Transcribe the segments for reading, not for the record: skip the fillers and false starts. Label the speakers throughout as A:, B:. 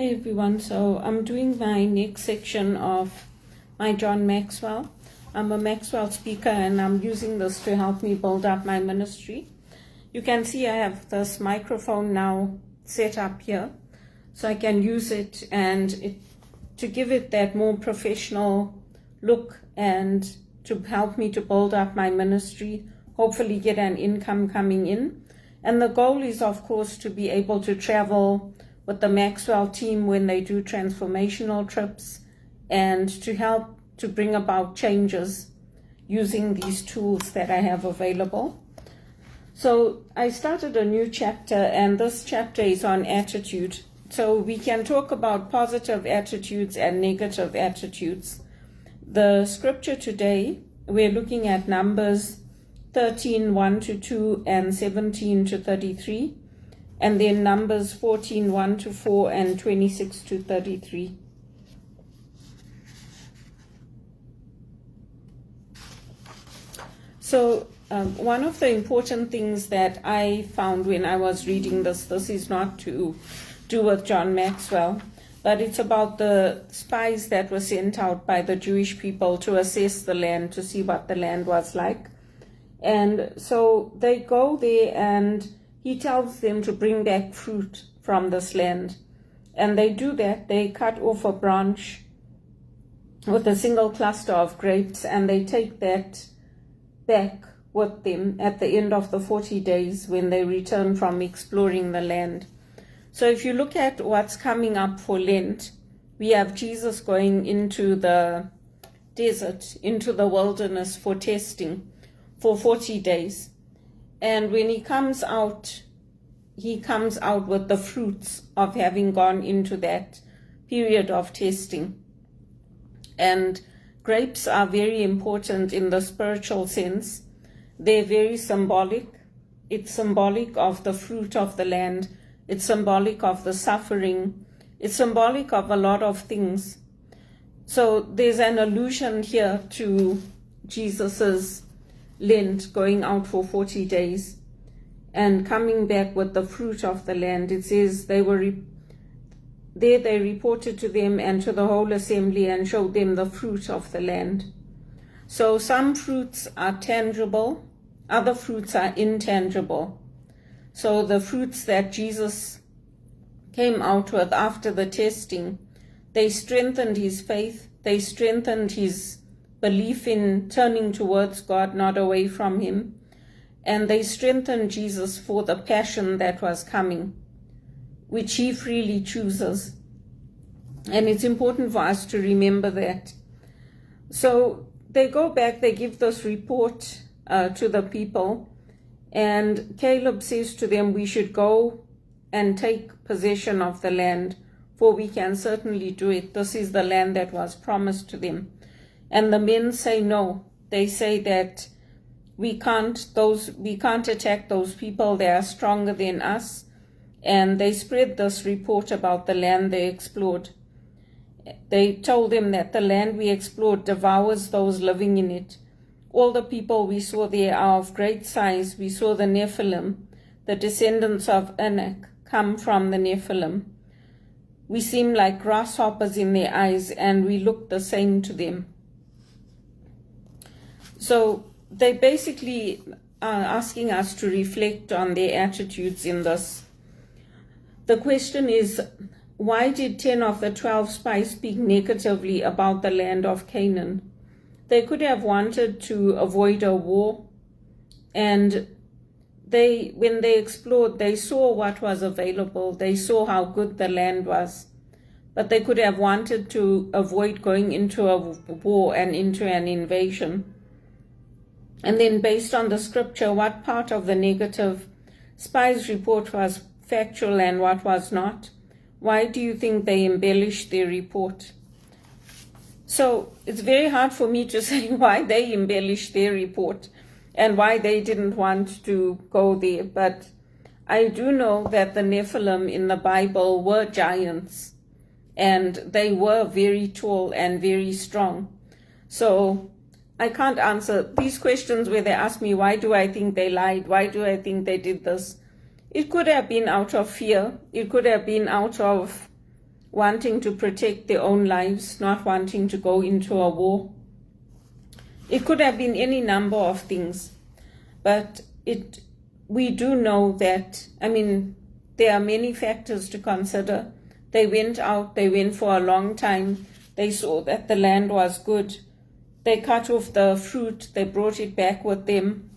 A: Hi everyone, so I'm doing my next section of my John Maxwell. I'm a Maxwell speaker and I'm using this to help me build up my ministry. You can see I have this microphone now set up here, so I can use it to give it that more professional look and to help me to build up my ministry, hopefully get an income coming in. And the goal is, of course, to be able to travel with the Maxwell team when they do transformational trips and to help to bring about changes using these tools that I have available. So I started a new chapter, and this chapter is on attitude. So we can talk about positive attitudes and negative attitudes. The scripture today, we're looking at Numbers 13, 1-2 and 17-33. And then Numbers 14, 1-4 and 26-33. So one of the important things that I found when I was reading this is not to do with John Maxwell, but it's about the spies that were sent out by the Jewish people to assess the land, to see what the land was like. And so they go there and he tells them to bring back fruit from this land. And they do that. They cut off a branch with a single cluster of grapes, and they take that back with them at the end of the 40 days when they return from exploring the land. So if you look at what's coming up for Lent, we have Jesus going into the desert, into the wilderness for testing for 40 days. And when he comes out with the fruits of having gone into that period of testing. And grapes are very important in the spiritual sense. They're very symbolic. It's symbolic of the fruit of the land. It's symbolic of the suffering. It's symbolic of a lot of things. So there's an allusion here to Jesus's Lent, going out for 40 days and coming back with the fruit of the land. It says they reported to them and to the whole assembly and showed them the fruit of the land. So some fruits are tangible, other fruits are intangible. So the fruits that Jesus came out with after the testing, they strengthened his faith, they strengthened his belief in turning towards God, not away from him. And they strengthened Jesus for the passion that was coming, which he freely chooses. And it's important for us to remember that. So they go back, they give this report to the people, and Caleb says to them, we should go and take possession of the land, for we can certainly do it. This is the land that was promised to them. And the men say no. They say that we can't attack those people. They are stronger than us. And they spread this report about the land they explored. They told them that the land we explored devours those living in it. All the people we saw there are of great size. We saw the Nephilim, the descendants of Anak, come from the Nephilim. We seem like grasshoppers in their eyes, and we look the same to them. So they basically are asking us to reflect on their attitudes in this. The question is, why did 10 of the 12 spies speak negatively about the land of Canaan? They could have wanted to avoid a war, and when they explored, they saw what was available. They saw how good the land was. But they could have wanted to avoid going into a war and into an invasion. And then based on the scripture, what part of the negative spies' report was factual and what was not? Why do you think they embellished their report? So it's very hard for me to say why they embellished their report and why they didn't want to go there. But I do know that the Nephilim in the Bible were giants, and they were very tall and very strong. So I can't answer these questions where they ask me, why do I think they lied? Why do I think they did this? It could have been out of fear. It could have been out of wanting to protect their own lives, not wanting to go into a war. It could have been any number of things, but we do know that, there are many factors to consider. They went out, they went for a long time, they saw that the land was good, they cut off the fruit, they brought it back with them,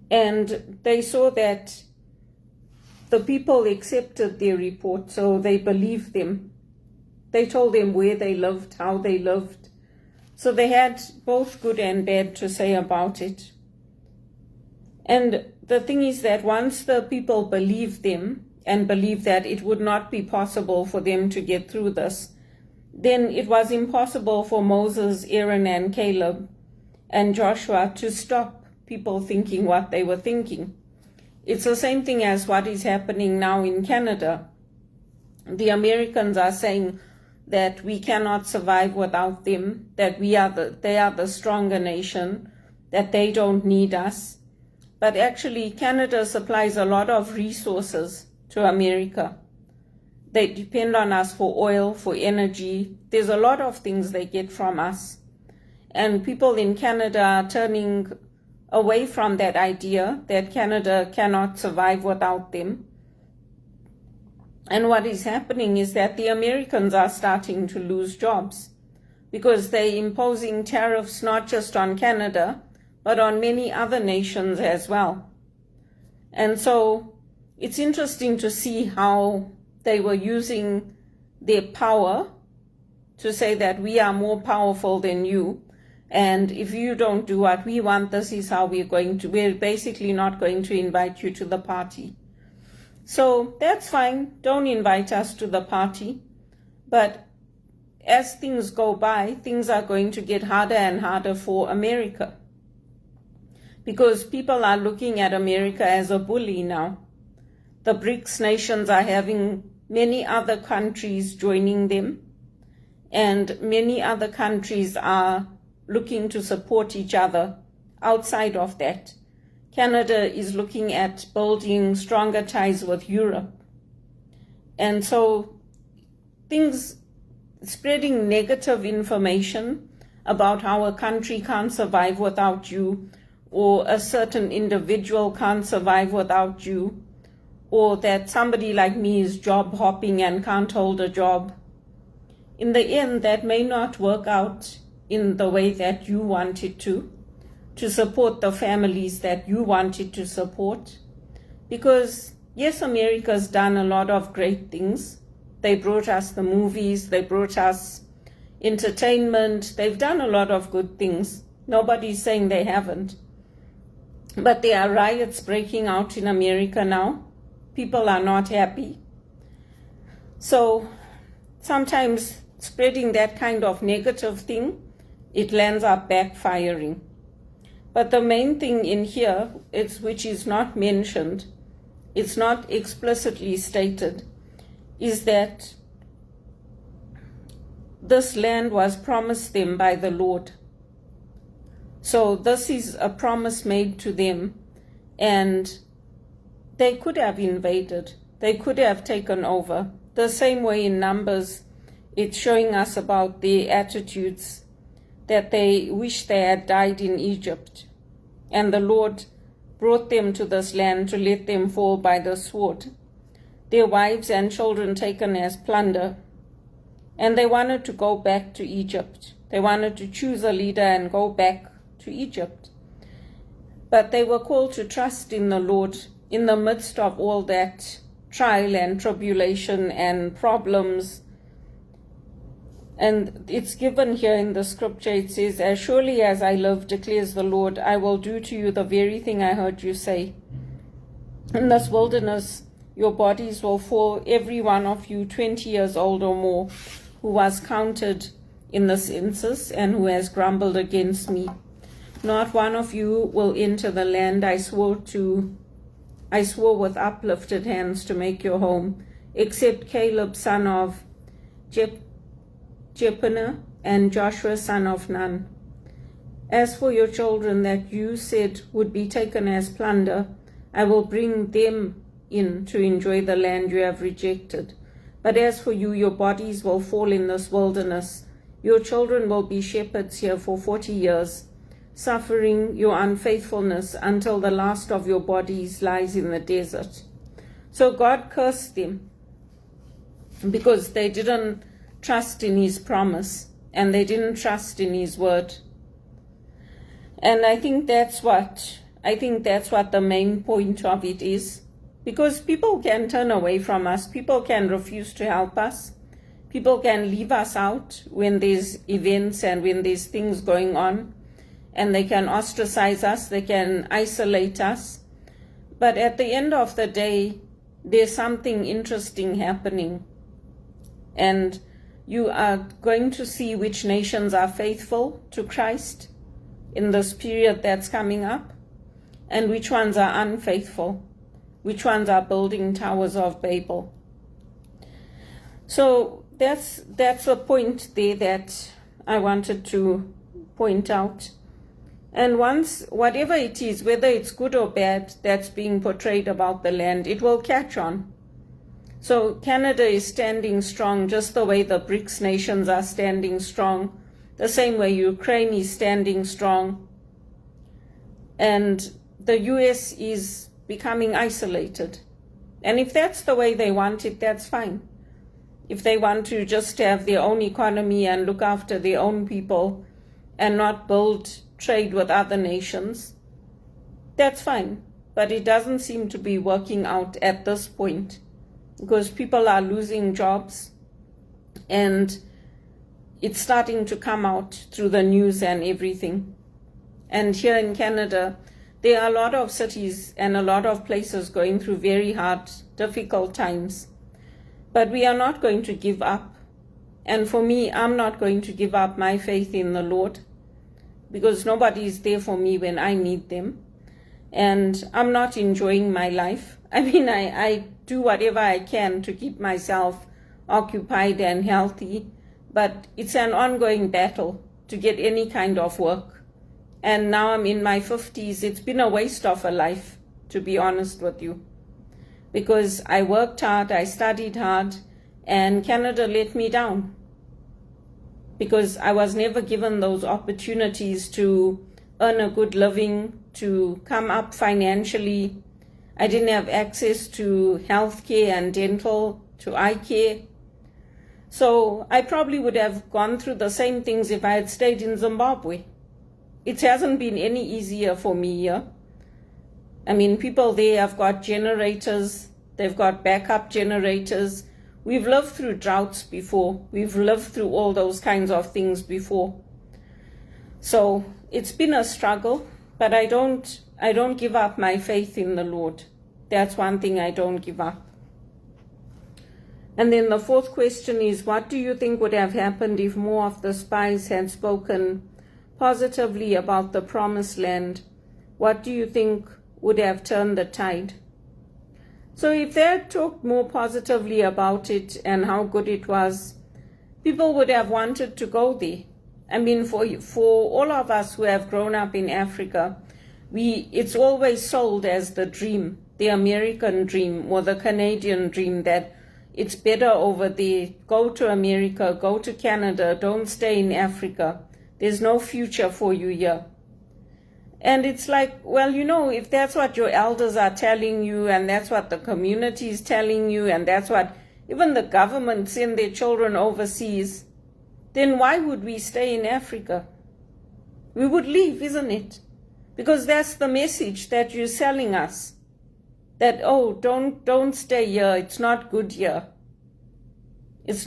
A: and they saw that the people accepted their report, so they believed them. They told them where they lived, how they lived. So they had both good and bad to say about it. And the thing is that once the people believed them and believed that it would not be possible for them to get through this, then it was impossible for Moses, Aaron, and Caleb and Joshua to stop people thinking what they were thinking. It's the same thing as what is happening now in Canada. The Americans are saying that we cannot survive without them, that they are the stronger nation, that they don't need us. But actually, Canada supplies a lot of resources to America. They depend on us for oil, for energy. There's a lot of things they get from us. And people in Canada are turning away from that idea that Canada cannot survive without them. And what is happening is that the Americans are starting to lose jobs because they're imposing tariffs not just on Canada, but on many other nations as well. And so it's interesting to see how they were using their power to say that we are more powerful than you. And if you don't do what we want, this is how we're basically not going to invite you to the party. So that's fine. Don't invite us to the party. But as things go by, things are going to get harder and harder for America. Because people are looking at America as a bully now. The BRICS nations are having many other countries joining them. And many other countries are looking to support each other outside of that. Canada is looking at building stronger ties with Europe. And so spreading negative information about how a country can't survive without you, or a certain individual can't survive without you, or that somebody like me is job hopping and can't hold a job. In the end, that may not work out in the way that you want it to support the families that you wanted to support. Because yes, America's done a lot of great things. They brought us the movies, they brought us entertainment, they've done a lot of good things. Nobody's saying they haven't. But there are riots breaking out in America now. People are not happy. So sometimes spreading that kind of negative thing, it lands up backfiring. But the main thing in here, which is not mentioned, it's not explicitly stated, is that this land was promised them by the Lord. So this is a promise made to them, and they could have invaded. They could have taken over. The same way in Numbers, it's showing us about the attitudes that they wish they had died in Egypt. And the Lord brought them to this land to let them fall by the sword, their wives and children taken as plunder. And they wanted to go back to Egypt. They wanted to choose a leader and go back to Egypt. But they were called to trust in the Lord in the midst of all that trial and tribulation and problems. And it's given here in the scripture, it says, "As surely as I live, declares the Lord, I will do to you the very thing I heard you say. In this wilderness, your bodies will fall, every one of you 20 years old or more, who was counted in the census and who has grumbled against me. Not one of you will enter the land I swore with uplifted hands to make your home, except Caleb son of Jephunneh and Joshua son of Nun. As for your children that you said would be taken as plunder, I will bring them in to enjoy the land you have rejected. But as for you, your bodies will fall in this wilderness. Your children will be shepherds here for 40 years, suffering your unfaithfulness until the last of your bodies lies in the desert. So God cursed them because they didn't trust in his promise and they didn't trust in his word. And I think that's what the main point of it is. Because people can turn away from us, people can refuse to help us, people can leave us out when there's events and when there's things going on, and they can ostracize us, they can isolate us. But at the end of the day, there's something interesting happening. And you are going to see which nations are faithful to Christ in this period that's coming up, and which ones are unfaithful. Which ones are building towers of Babel. So that's the point there that I wanted to point out. And once, whatever it is, whether it's good or bad, that's being portrayed about the land, it will catch on. So Canada is standing strong just the way the BRICS nations are standing strong, the same way Ukraine is standing strong. And the US is becoming isolated. And if that's the way they want it, that's fine. If they want to just have their own economy and look after their own people and not build trade with other nations, that's fine. But it doesn't seem to be working out at this point because people are losing jobs and it's starting to come out through the news and everything. And here in Canada, there are a lot of cities and a lot of places going through very hard, difficult times. But we are not going to give up. And for me, I'm not going to give up my faith in the Lord because nobody is there for me when I need them. And I'm not enjoying my life. I mean, I do whatever I can to keep myself occupied and healthy, but it's an ongoing battle to get any kind of work. And now I'm in my 50s. It's been a waste of a life, to be honest with you. Because I worked hard, I studied hard, and Canada let me down. Because I was never given those opportunities to earn a good living, to come up financially. I didn't have access to health care and dental, to eye care. So I probably would have gone through the same things if I had stayed in Zimbabwe. It hasn't been any easier for me here. I mean, people there have got generators, they've got backup generators. We've lived through droughts before. We've lived through all those kinds of things before. So it's been a struggle, but I don't give up my faith in the Lord. That's one thing I don't give up. And then the fourth question is, what do you think would have happened if more of the spies had spoken positively about the promised land? What do you think would have turned the tide? So if they had talked more positively about it and how good it was, people would have wanted to go there. I mean, for all of us who have grown up in Africa, it's always sold as the dream, the American dream or the Canadian dream, that it's better over there. Go to America, go to Canada, don't stay in Africa. There's no future for you here. And it's like, well, you know, if that's what your elders are telling you and that's what the community is telling you and that's what even the government send their children overseas, then why would we stay in Africa? We would leave, isn't it? Because that's the message that you're selling us. That, oh, don't stay here. It's not good here. This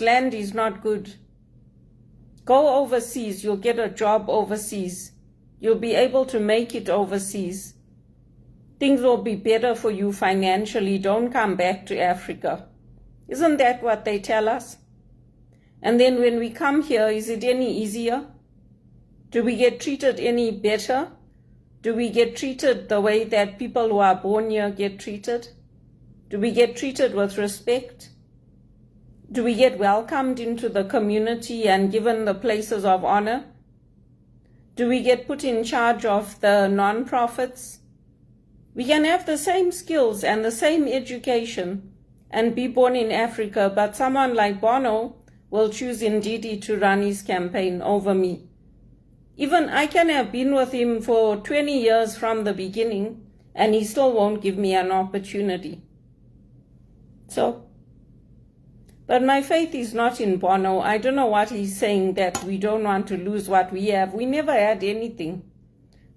A: land is not good. Go overseas, you'll get a job overseas. You'll be able to make it overseas. Things will be better for you financially. Don't come back to Africa. Isn't that what they tell us? And then when we come here, is it any easier? Do we get treated any better? Do we get treated the way that people who are born here get treated? Do we get treated with respect? Do we get welcomed into the community and given the places of honor? Do we get put in charge of the non-profits? We can have the same skills and the same education and be born in Africa, but someone like Bono will choose Ndidi to run his campaign over me. Even I can have been with him for 20 years from the beginning, and he still won't give me an opportunity. So, but my faith is not in Bono. I don't know what he's saying, that we don't want to lose what we have. We never had anything.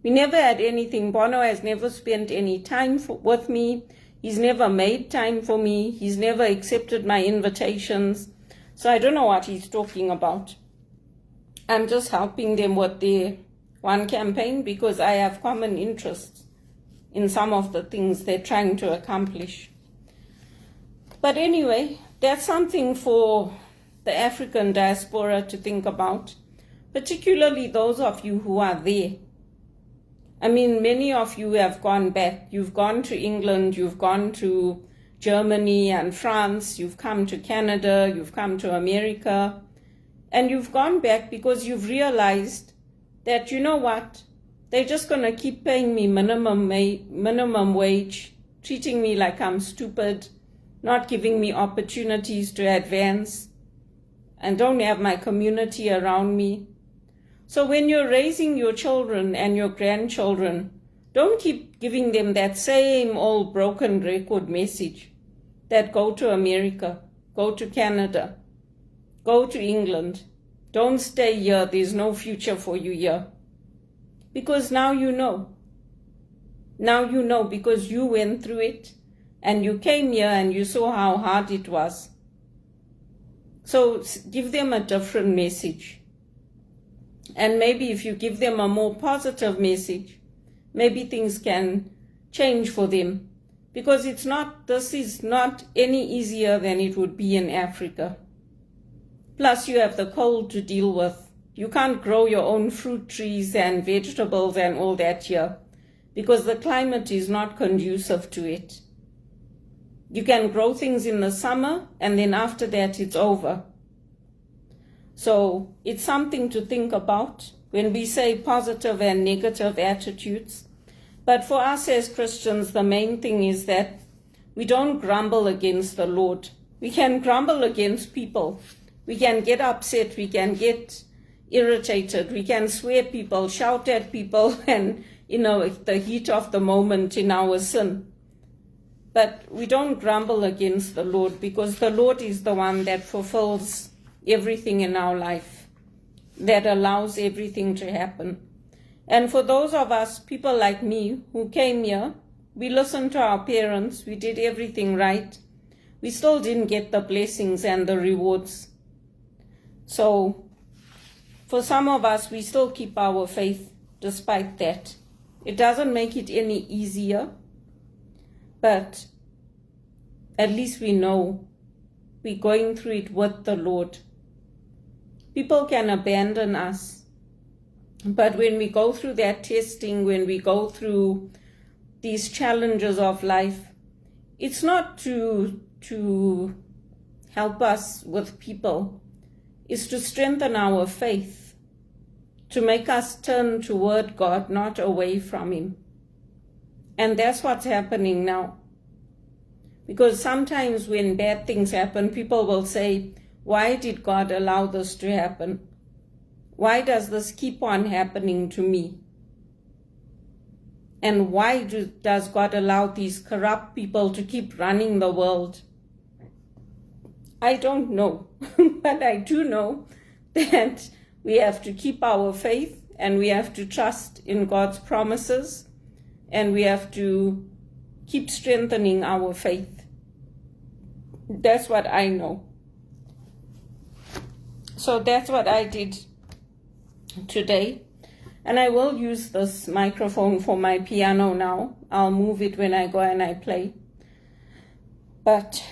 A: We never had anything. Bono has never spent any time with me. He's never made time for me. He's never accepted my invitations. So I don't know what he's talking about. I'm just helping them with their one campaign because I have common interests in some of the things they're trying to accomplish. But anyway, that's something for the African diaspora to think about, particularly those of you who are there. I mean, many of you have gone back. You've gone to England, you've gone to Germany and France, you've come to Canada, you've come to America, and you've gone back because you've realized that, you know what, they're just going to keep paying me minimum wage, treating me like I'm stupid, not giving me opportunities to advance, and don't have my community around me. So when you're raising your children and your grandchildren, don't keep giving them that same old broken record message that go to America, go to Canada, go to England. Don't stay here. There's no future for you here. Because now you know. Now you know because you went through it and you came here and you saw how hard it was. So give them a different message. And maybe if you give them a more positive message, maybe things can change for them. Because this is not any easier than it would be in Africa. Plus you have the cold to deal with. You can't grow your own fruit trees and vegetables and all that here because the climate is not conducive to it. You can grow things in the summer and then after that it's over. So it's something to think about when we say positive and negative attitudes. But for us as Christians, the main thing is that we don't grumble against the Lord. We can grumble against people. We can get upset. We can get irritated. We can swear people, shout at people, and, the heat of the moment in our sin. But we don't grumble against the Lord because the Lord is the one that fulfills everything in our life, that allows everything to happen. And for those of us, people like me, who came here, we listened to our parents, we did everything right. We still didn't get the blessings and the rewards. So for some of us, we still keep our faith despite that. It doesn't make it any easier, but at least we know we're going through it with the Lord. People can abandon us, but when we go through that testing, when we go through these challenges of life, it's not to help us with people. It's to strengthen our faith, to make us turn toward God, not away from Him. And that's what's happening now. Because sometimes when bad things happen, people will say, why did God allow this to happen? Why does this keep on happening to me? And why does God allow these corrupt people to keep running the world? I don't know, but I do know that we have to keep our faith and we have to trust in God's promises and we have to keep strengthening our faith. That's what I know. So that's what I did today. And I will use this microphone for my piano now. I'll move it when I go and I play. But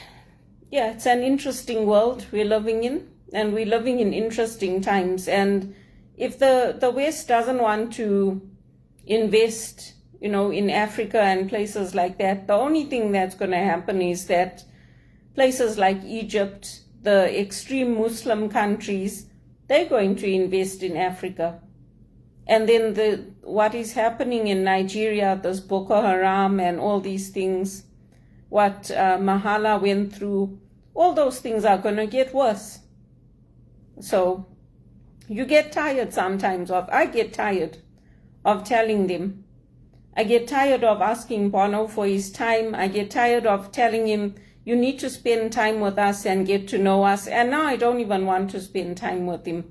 A: yeah, it's an interesting world we're living in, and we're living in interesting times. And if the West doesn't want to invest, in Africa and places like that, the only thing that's going to happen is that places like Egypt, the extreme Muslim countries, they're going to invest in Africa. And then what is happening in Nigeria, this Boko Haram and all these things, what Mahala went through, all those things are going to get worse. So you get tired sometimes I get tired of telling them. I get tired of asking Bono for his time. I get tired of telling him, you need to spend time with us and get to know us. And now I don't even want to spend time with him,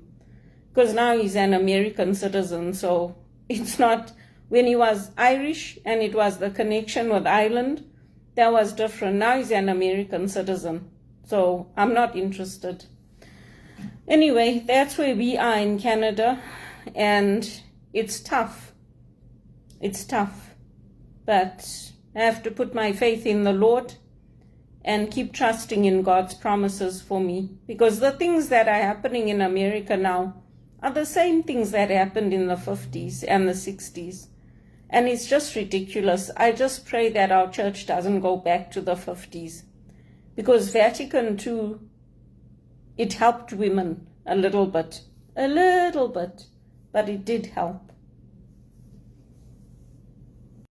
A: because now he's an American citizen. So it's not, when he was Irish and it was the connection with Ireland, that was different. Now he's an American citizen. So I'm not interested. Anyway, that's where we are in Canada, and it's tough. It's tough. But I have to put my faith in the Lord and keep trusting in God's promises for me, because the things that are happening in America now are the same things that happened in the 50s and the 60s. And it's just ridiculous. I just pray that our church doesn't go back to the 50s, because Vatican II, it helped women a little bit, but it did help.